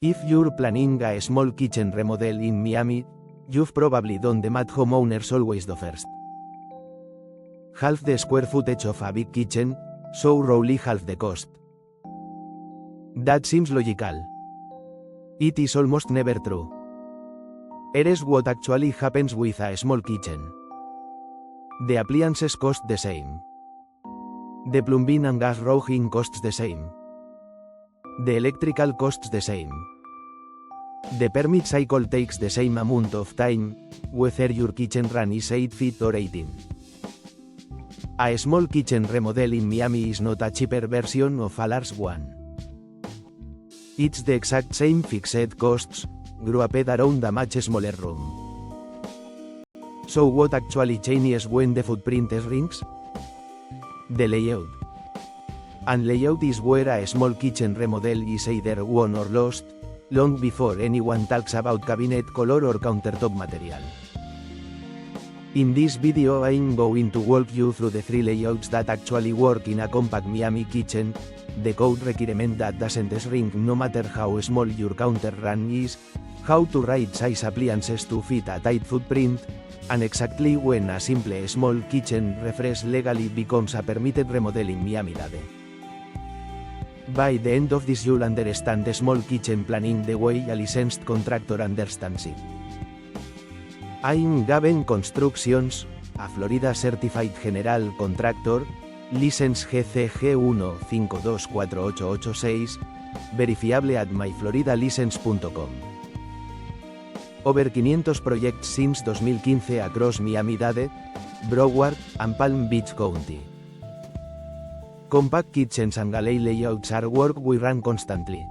If you're planning a small kitchen remodel in Miami, you've probably done the math homeowners always do first. Half the square footage of a big kitchen, so roughly half the cost. That seems logical. It is almost never true. Here's what actually happens with a small kitchen. The appliances cost the same. The plumbing and gas routing costs the same. The electrical costs the same. The permit cycle takes the same amount of time, whether your kitchen run is 8 feet or 18. A small kitchen remodel in Miami is not a cheaper version of a large one. It's the exact same fixed costs, grouped around a much smaller room. So what actually changes when the footprint shrinks? The layout. And layout is where a small kitchen remodel is either won or lost, long before anyone talks about cabinet color or countertop material. In this video I'm going to walk you through the 3 layouts that actually work in a compact Miami kitchen, the code requirement that doesn't shrink no matter how small your counter run is, how to right size appliances to fit a tight footprint, and exactly when a simple small kitchen refresh legally becomes a permitted remodel in Miami-Dade. By the end of this you'll understand the small kitchen planning the way a licensed contractor understands it. I'm Gaben Constructions, a Florida Certified General Contractor, license GCG 1524886, verifiable at myfloridalicense.com. Over 500 projects since 2015 across Miami-Dade, Broward, and Palm Beach County. Compact kitchens and galley layouts are work we run constantly.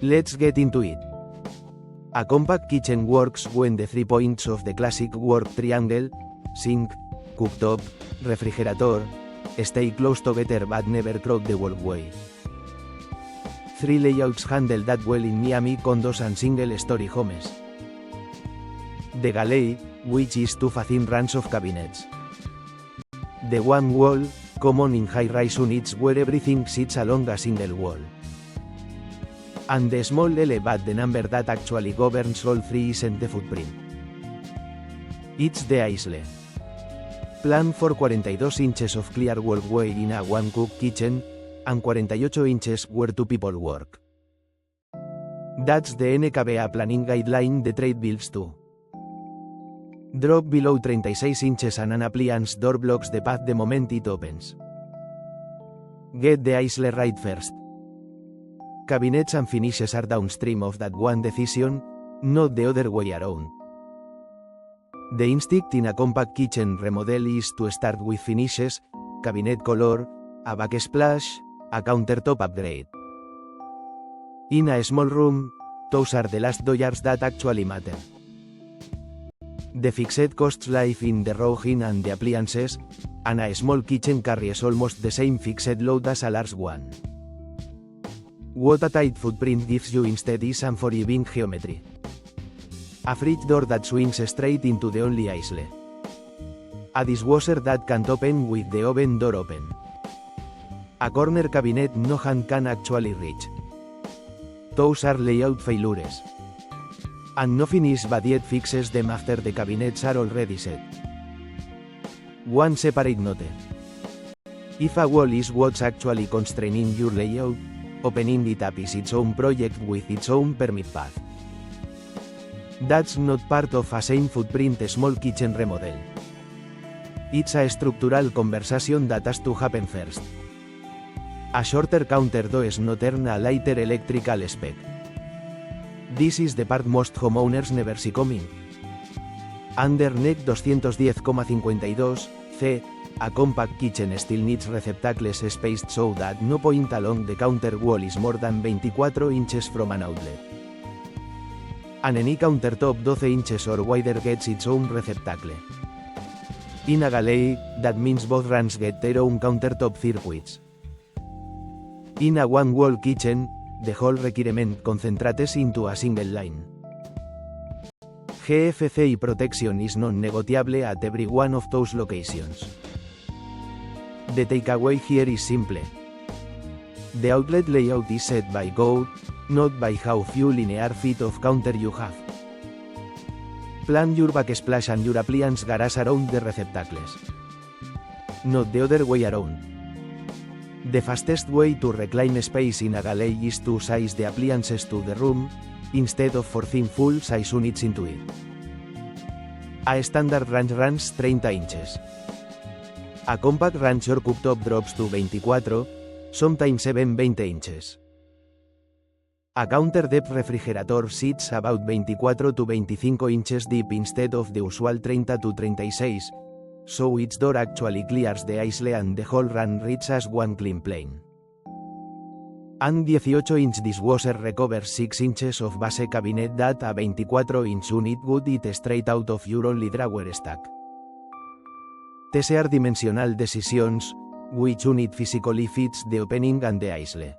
Let's get into it. A compact kitchen works when the 3 points of the classic work triangle, sink, cooktop, refrigerator, stay close together but never cross the walkway. 3 layouts handle that well in Miami condos and single-story homes. The galley, which is 2 thin runs of cabinets. The one wall, common in high-rise units where everything sits along a single wall. And the small L but the number that actually governs all 3 isn't the footprint. It's the aisle. Plan for 42 inches of clear walkway in a one-cook kitchen, and 48 inches where 2 people work. That's the NKBA planning guideline the trade builds to. Drop below 36 inches and an appliance door blocks the path the moment it opens. Get the aisle right first. Cabinets and finishes are downstream of that one decision, not the other way around. The instinct in a compact kitchen remodel is to start with finishes, cabinet color, a backsplash, a countertop upgrade. In a small room, those are the last dollars that actually matter. The fixed costs live in the routing and the appliances, and a small kitchen carries almost the same fixed load as a large one. What a tight footprint gives you instead is some forgiving geometry. A fridge door that swings straight into the only aisle. A dishwasher that can't open with the oven door open. A corner cabinet no hand can actually reach. Those are layout failures. And nothing is but yet fixes them after the cabinets are already set. One separate note. If a wall is what's actually constraining your layout, opening it up is its own project with its own permit path. That's not part of a same footprint small kitchen remodel. It's a structural conversation that has to happen first. A shorter counter does not earn a lighter electrical spec. This is the part most homeowners never see coming. Under NEC 210,52, C, a compact kitchen still needs receptacles spaced so that no point along the counter wall is more than 24 inches from an outlet. And any countertop 12 inches or wider gets its own receptacle. In a galley, that means both runs get their own countertop circuits. In a one-wall kitchen, the whole requirement concentrates into a single line. GFCI protection is non-negotiable at every one of those locations. The takeaway here is simple. The outlet layout is set by code, not by how few linear feet of counter you have. Plan your backsplash and your appliance garage around the receptacles. Not the other way around. The fastest way to reclaim space in a galley is to size the appliances to the room, instead of forcing full-size units into it. A standard range runs 30 inches. A compact range or cooktop drops to 24, sometimes even 20 inches. A counter-depth refrigerator sits about 24 to 25 inches deep instead of the usual 30 to 36, so its door actually clears the aisle and the whole run reaches one clean plane. An 18-inch dishwasher recovers 6 inches of base cabinet that a 24-inch unit would eat straight out of your only drawer stack. These are dimensional decisions, which unit physically fits the opening and the aisle.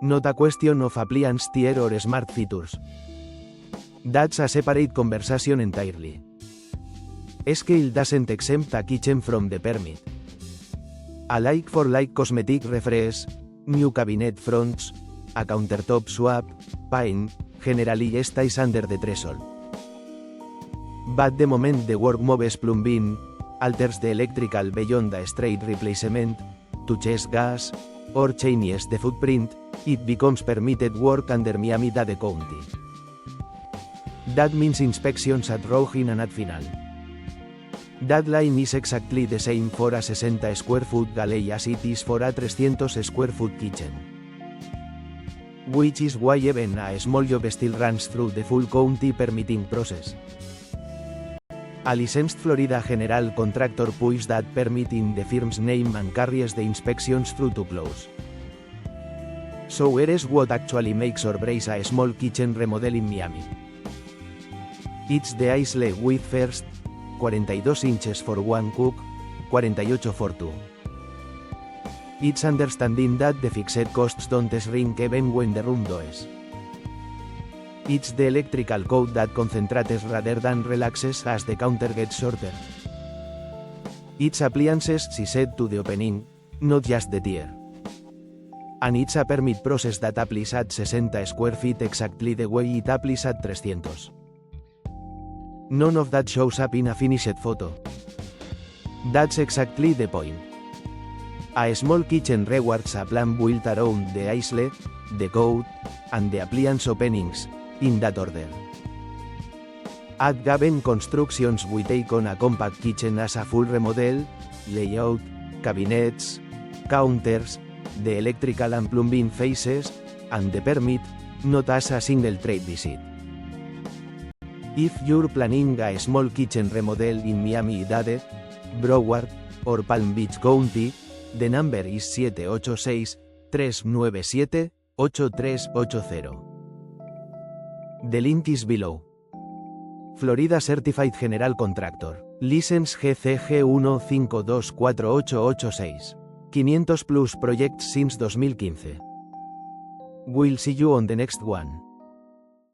Not a question of appliance tier or smart features. That's a separate conversation entirely. Scale doesn't exempt a kitchen from the permit. A like-for-like cosmetic refresh, new cabinet fronts, a countertop swap, paint, generally stays under the threshold. But the moment the work moves plumbing, alters the electrical beyond a straight replacement, touches gas, or changes the footprint, it becomes permitted work under Miami-Dade County. That means inspections at Roughing and at Final. That line is exactly the same for a 60 square foot galley as it is for a 300 square foot kitchen. Which is why even a small job still runs through the full county permitting process. A licensed Florida general contractor puts that permit in the firm's name and carries the inspections through to close. So here's what actually makes or breaks a small kitchen remodel in Miami. It's the aisle width first, 42 inches for one cook, 48 for two. It's understanding that the fixed costs don't shrink even when the room does. It's the electrical code that concentrates rather than relaxes as the counter gets shorter. It's appliances she said to the opening, not just the tier. And it's a permit process that applies at 60 square feet exactly the way it applies at 300. None of that shows up in a finished photo. That's exactly the point. A small kitchen rewards a plan built around the aisle, the code, and the appliance openings, in that order. At Gaben Constructions we take on a compact kitchen as a full remodel, layout, cabinets, counters, the electrical and plumbing phases, and the permit, not as a single trade visit. If you're planning a small kitchen remodel in Miami-Dade, Broward, or Palm Beach County, the number is 786-397-8380. The link is below. Florida Certified General Contractor. License GCG 1524886. 500 plus projects since 2015. We'll see you on the next one.